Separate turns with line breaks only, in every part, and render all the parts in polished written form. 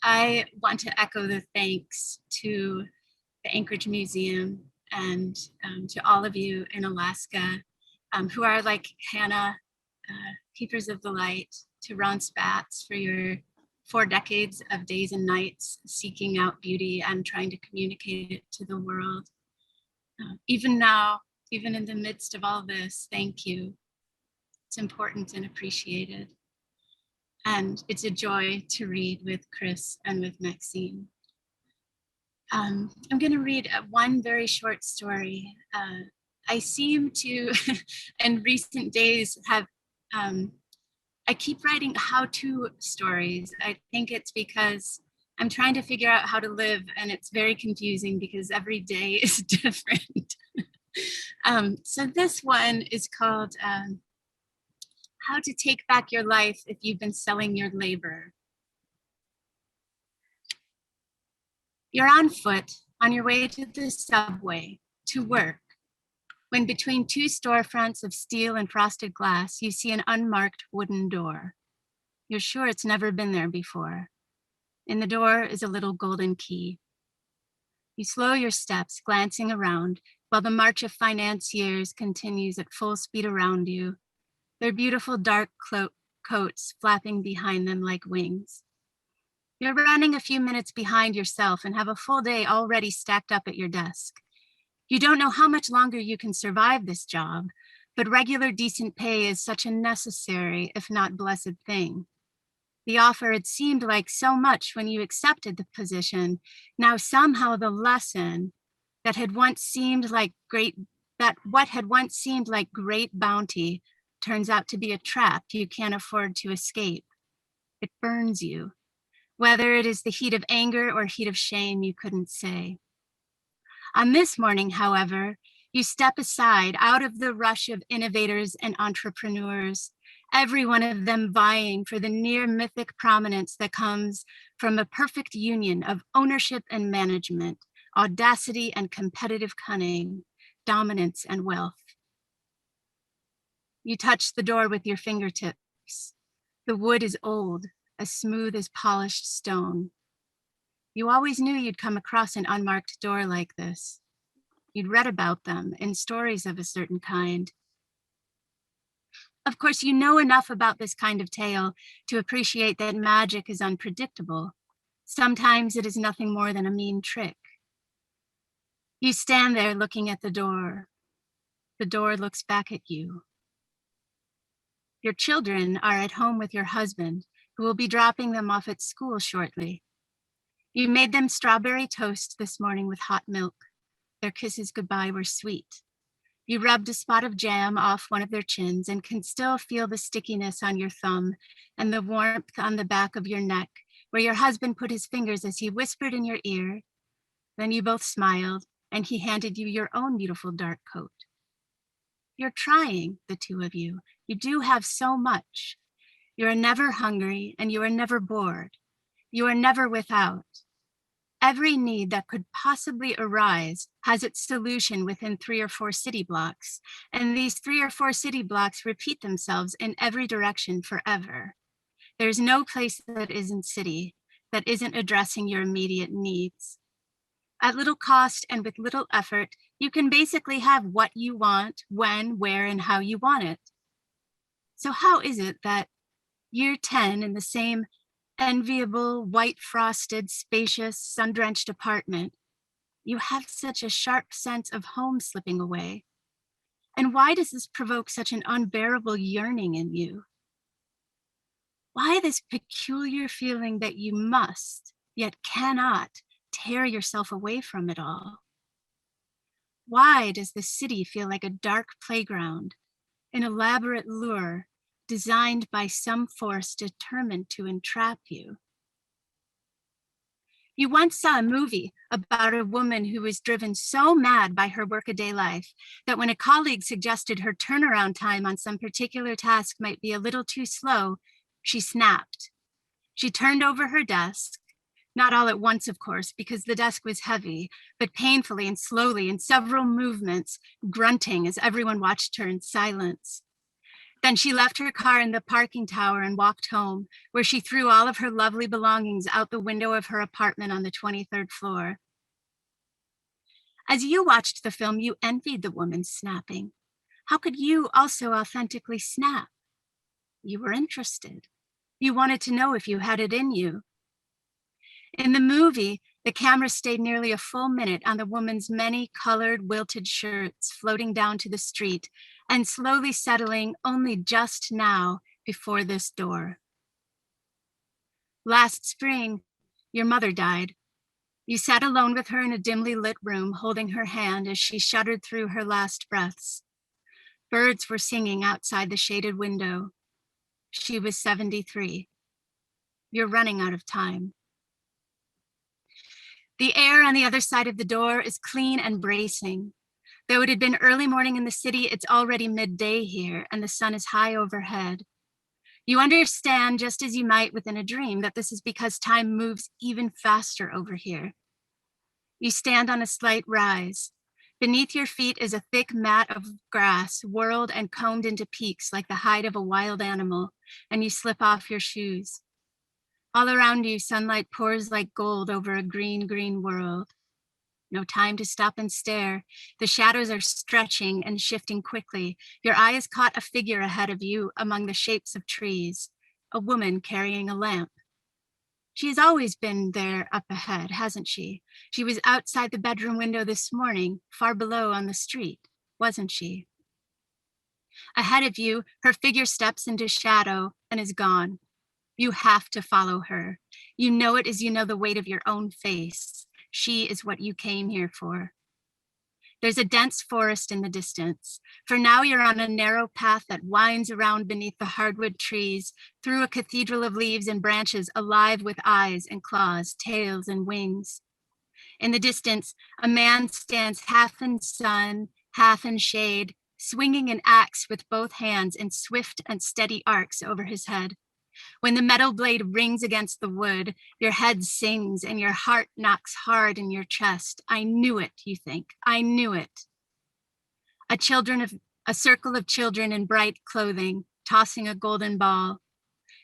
I want to echo the thanks to the Anchorage Museum and to all of you in Alaska who are like Hannah, keepers of the light, to Ron Spatz for your 4 decades of days and nights seeking out beauty and trying to communicate it to the world. Even now, even in the midst of all this, thank you. It's important and appreciated. And it's a joy to read with Chris and with Maxine. I'm going to read one very short story. I seem to, in recent days, have, I keep writing how-to stories. I think it's because I'm trying to figure out how to live, and it's very confusing because every day is different. So this one is called How to Take Back Your Life If You've Been Selling Your Labor. You're on foot on your way to the subway to work when between 2 storefronts of steel and frosted glass, you see an unmarked wooden door. You're sure it's never been there before. In the door is a little golden key. You slow your steps, glancing around, while the march of financiers continues at full speed around you, their beautiful dark coats flapping behind them like wings. You're running a few minutes behind yourself and have a full day already stacked up at your desk. You don't know how much longer you can survive this job, but regular decent pay is such a necessary, if not blessed thing. The offer had seemed like so much when you accepted the position. Now somehow the lesson that had once seemed like what had once seemed like great bounty turns out to be a trap you can't afford to escape. It burns you. Whether it is the heat of anger or heat of shame, you couldn't say. On this morning, however, you step aside out of the rush of innovators and entrepreneurs, every one of them vying for the near mythic prominence that comes from a perfect union of ownership and management, audacity and competitive cunning, dominance and wealth. You touch the door with your fingertips. The wood is old, as smooth as polished stone. You always knew you'd come across an unmarked door like this. You'd read about them in stories of a certain kind. Of course, you know enough about this kind of tale to appreciate that magic is unpredictable. Sometimes it is nothing more than a mean trick. You stand there looking at the door. The door looks back at you. Your children are at home with your husband, who will be dropping them off at school shortly. You made them strawberry toast this morning with hot milk. Their kisses goodbye were sweet. You rubbed a spot of jam off one of their chins and can still feel the stickiness on your thumb and the warmth on the back of your neck, where your husband put his fingers as he whispered in your ear. Then you both smiled and he handed you your own beautiful dark coat. You're trying, the two of you. You do have so much. You are never hungry and you are never bored. You are never without. Every need that could possibly arise has its solution within 3 or 4 city blocks, and these 3 or 4 city blocks repeat themselves in every direction forever. There's no place that isn't city, that isn't addressing your immediate needs. At little cost and with little effort, you can basically have what you want, when, where, and how you want it. So how is it that year 10 in the same enviable, white-frosted, spacious, sun-drenched apartment, you have such a sharp sense of home slipping away? And why does this provoke such an unbearable yearning in you? Why this peculiar feeling that you must, yet cannot, tear yourself away from it all? Why does the city feel like a dark playground, an elaborate lure designed by some force determined to entrap you? You once saw a movie about a woman who was driven so mad by her workaday life that when a colleague suggested her turnaround time on some particular task might be a little too slow, she snapped. She turned over her desk, not all at once, of course, because the desk was heavy, but painfully and slowly in several movements, grunting as everyone watched her in silence. Then she left her car in the parking tower and walked home, where she threw all of her lovely belongings out the window of her apartment on the 23rd floor. As you watched the film, you envied the woman snapping. How could you also authentically snap? You were interested. You wanted to know if you had it in you. In the movie, the camera stayed nearly a full minute on the woman's many colored, wilted shirts floating down to the street and slowly settling only just now before this door. Last spring, your mother died. You sat alone with her in a dimly lit room, holding her hand as she shuddered through her last breaths. Birds were singing outside the shaded window. She was 73. You're running out of time. The air on the other side of the door is clean and bracing. Though it had been early morning in the city, it's already midday here, and the sun is high overhead. You understand, just as you might within a dream, that this is because time moves even faster over here. You stand on a slight rise. Beneath your feet is a thick mat of grass, whirled and combed into peaks like the hide of a wild animal, and you slip off your shoes. All around you, sunlight pours like gold over a green, green world. No time to stop and stare. The shadows are stretching and shifting quickly. Your eye has caught a figure ahead of you among the shapes of trees, a woman carrying a lamp. She has always been there up ahead, hasn't she? She was outside the bedroom window this morning, far below on the street, wasn't she? Ahead of you, her figure steps into shadow and is gone. You have to follow her. You know it as you know the weight of your own face. She is what you came here for. There's a dense forest in the distance. For now, you're on a narrow path that winds around beneath the hardwood trees, through a cathedral of leaves and branches alive with eyes and claws, tails and wings. In the distance, a man stands half in sun, half in shade, swinging an axe with both hands in swift and steady arcs over his head. When the metal blade rings against the wood, your head sings and your heart knocks hard in your chest. I knew it, you think. I knew it. A circle of children in bright clothing, tossing a golden ball.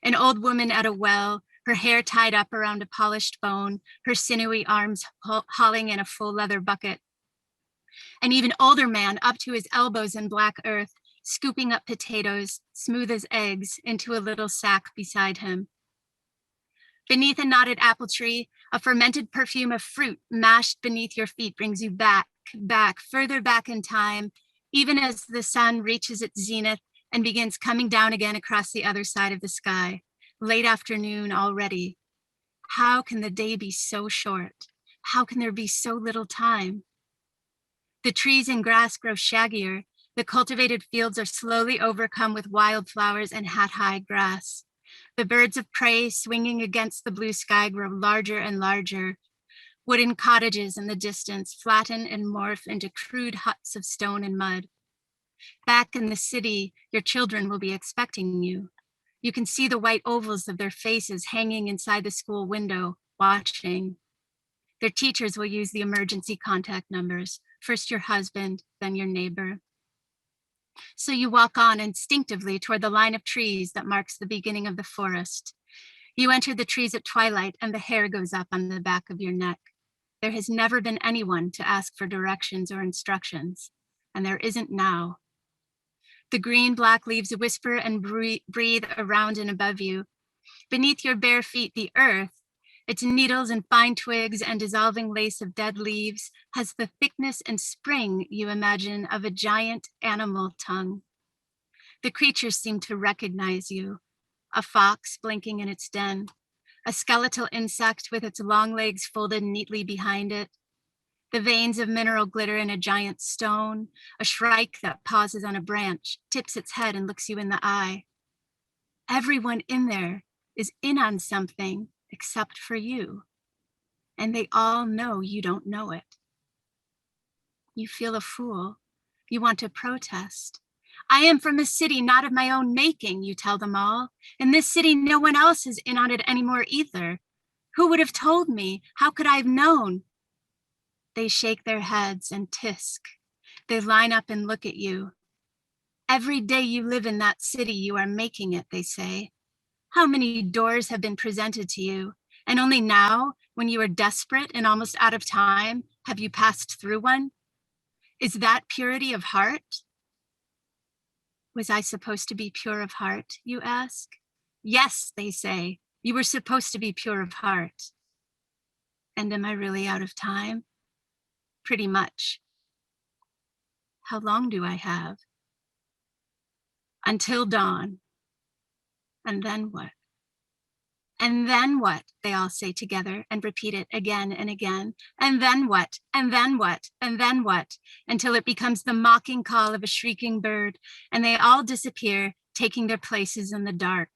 An old woman at a well, her hair tied up around a polished bone, her sinewy arms hauling in a full leather bucket. An even older man up to his elbows in black earth, scooping up potatoes, smooth as eggs, into a little sack beside him. Beneath a knotted apple tree, a fermented perfume of fruit mashed beneath your feet brings you back, further back in time, even as the sun reaches its zenith and begins coming down again across the other side of the sky. Late afternoon already. How can the day be so short? How can there be so little time? The trees and grass grow shaggier. The cultivated fields are slowly overcome with wildflowers and hat-high grass. The birds of prey swinging against the blue sky grow larger and larger. Wooden cottages in the distance flatten and morph into crude huts of stone and mud. Back in the city, your children will be expecting you. You can see the white ovals of their faces hanging inside the school window, watching. Their teachers will use the emergency contact numbers, first your husband, then your neighbor. So you walk on instinctively toward the line of trees that marks the beginning of the forest. You enter the trees at twilight and the hair goes up on the back of your neck. There has never been anyone to ask for directions or instructions, and there isn't now. The green-black leaves whisper and breathe around and above you. Beneath your bare feet, the earth, its needles and fine twigs and dissolving lace of dead leaves, has the thickness and spring, you imagine, of a giant animal tongue. The creatures seem to recognize you. A fox blinking in its den, a skeletal insect with its long legs folded neatly behind it, the veins of mineral glitter in a giant stone, a shrike that pauses on a branch, tips its head and looks you in the eye. Everyone in there is in on something except for you, and they all know you don't know it. You feel a fool. You want to protest. I am from a city not of my own making, you tell them all. In this city, no one else is in on it anymore either. Who would have told me? How could I have known? They shake their heads and tisk. They line up and look at you. Every day you live in that city, you are making it, they say. How many doors have been presented to you? And only now, when you are desperate and almost out of time, have you passed through one? Is that purity of heart? Was I supposed to be pure of heart, you ask? Yes, they say, you were supposed to be pure of heart. And am I really out of time? Pretty much. How long do I have? Until dawn. And then what? And then what? They all say together and repeat it again and again. And then what? And then what? And then what? Until it becomes the mocking call of a shrieking bird, and they all disappear, taking their places in the dark.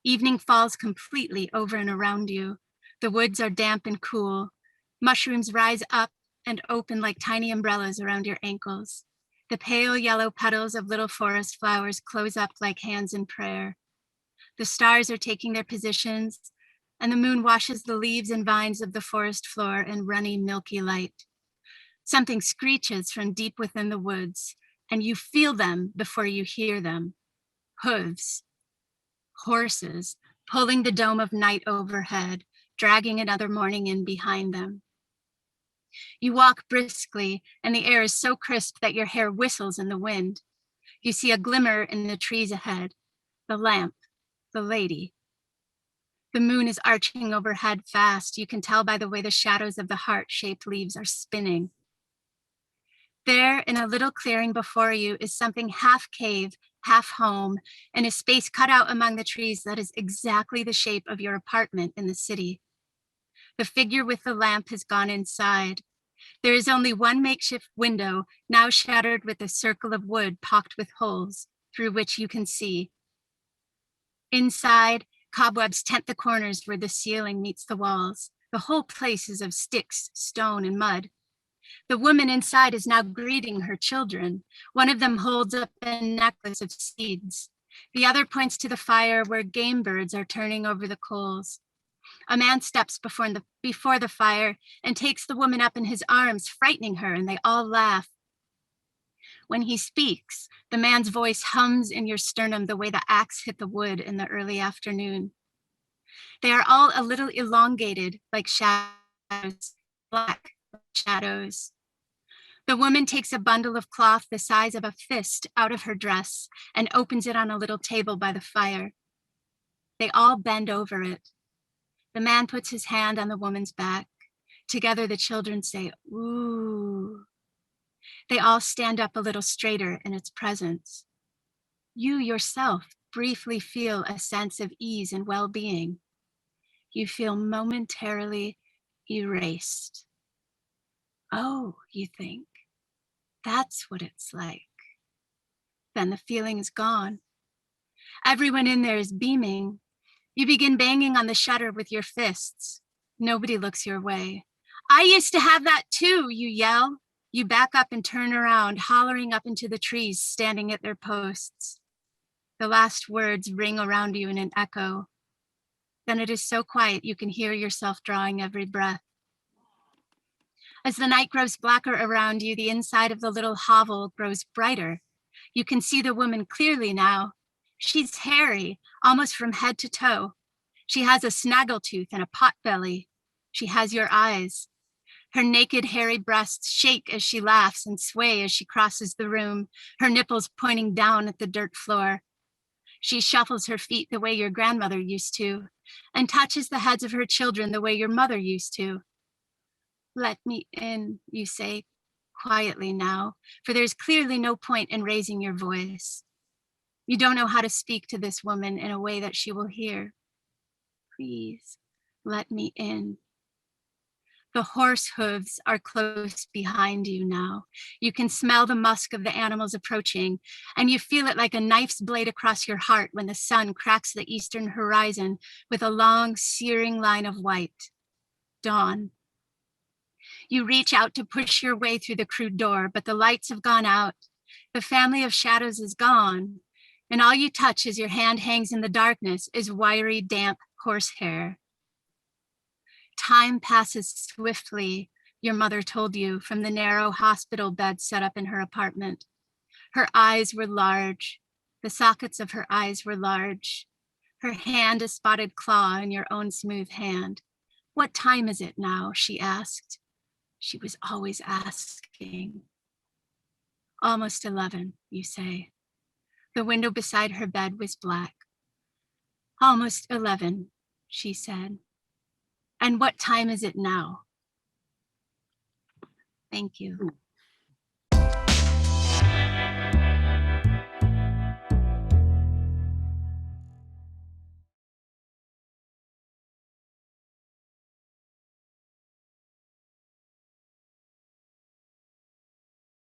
Evening falls completely over and around you. The woods are damp and cool. Mushrooms rise up and open like tiny umbrellas around your ankles. The pale yellow petals of little forest flowers close up like hands in prayer. The stars are taking their positions, and the moon washes the leaves and vines of the forest floor in runny, milky light. Something screeches from deep within the woods, and you feel them before you hear them. Hooves. Horses, pulling the dome of night overhead, dragging another morning in behind them. You walk briskly, and the air is so crisp that your hair whistles in the wind. You see a glimmer in the trees ahead, the lamp, the lady. The moon is arching overhead fast. You can tell by the way the shadows of the heart-shaped leaves are spinning. There, in a little clearing before you, is something half cave, half home, and a space cut out among the trees that is exactly the shape of your apartment in the city. The figure with the lamp has gone inside. There is only one makeshift window, now shattered with a circle of wood pocked with holes, through which you can see. Inside, cobwebs tent the corners where the ceiling meets the walls. The whole place is of sticks, stone, and mud. The woman inside is now greeting her children. One of them holds up a necklace of seeds. The other points to the fire where game birds are turning over the coals. A man steps before the fire and takes the woman up in his arms, frightening her, and they all laugh. When he speaks, the man's voice hums in your sternum the way the axe hit the wood in the early afternoon. They are all a little elongated, like shadows, black shadows. The woman takes a bundle of cloth the size of a fist out of her dress and opens it on a little table by the fire. They all bend over it. The man puts his hand on the woman's back. Together, the children say, "Ooh." They all stand up a little straighter in its presence. You yourself briefly feel a sense of ease and well-being. You feel momentarily erased. Oh, you think, that's what it's like. Then the feeling is gone. Everyone in there is beaming. You begin banging on the shutter with your fists. Nobody looks your way. "I used to have that too," you yell. You back up and turn around, hollering up into the trees standing at their posts. The last words ring around you in an echo. Then it is so quiet you can hear yourself drawing every breath. As the night grows blacker around you, the inside of the little hovel grows brighter. You can see the woman clearly now. She's hairy, almost from head to toe. She has a snaggletooth and a pot belly. She has your eyes. Her naked, hairy breasts shake as she laughs and sway as she crosses the room, her nipples pointing down at the dirt floor. She shuffles her feet the way your grandmother used to, and touches the heads of her children the way your mother used to. "Let me in," you say quietly now, for there's clearly no point in raising your voice. You don't know how to speak to this woman in a way that she will hear. "Please, let me in." The horse hooves are close behind you now. You can smell the musk of the animals approaching, and you feel it like a knife's blade across your heart when the sun cracks the eastern horizon with a long, searing line of white. Dawn. You reach out to push your way through the crude door, but the lights have gone out. The family of shadows is gone, and all you touch as your hand hangs in the darkness is wiry, damp horsehair. Time passes swiftly, your mother told you, from the narrow hospital bed set up in her apartment. Her eyes were large. The sockets of her eyes were large. Her hand a spotted claw in your own smooth hand. What time is it now? She asked. She was always asking. Almost 11, you say. The window beside her bed was black. Almost 11, she said. And what time is it now? Thank you.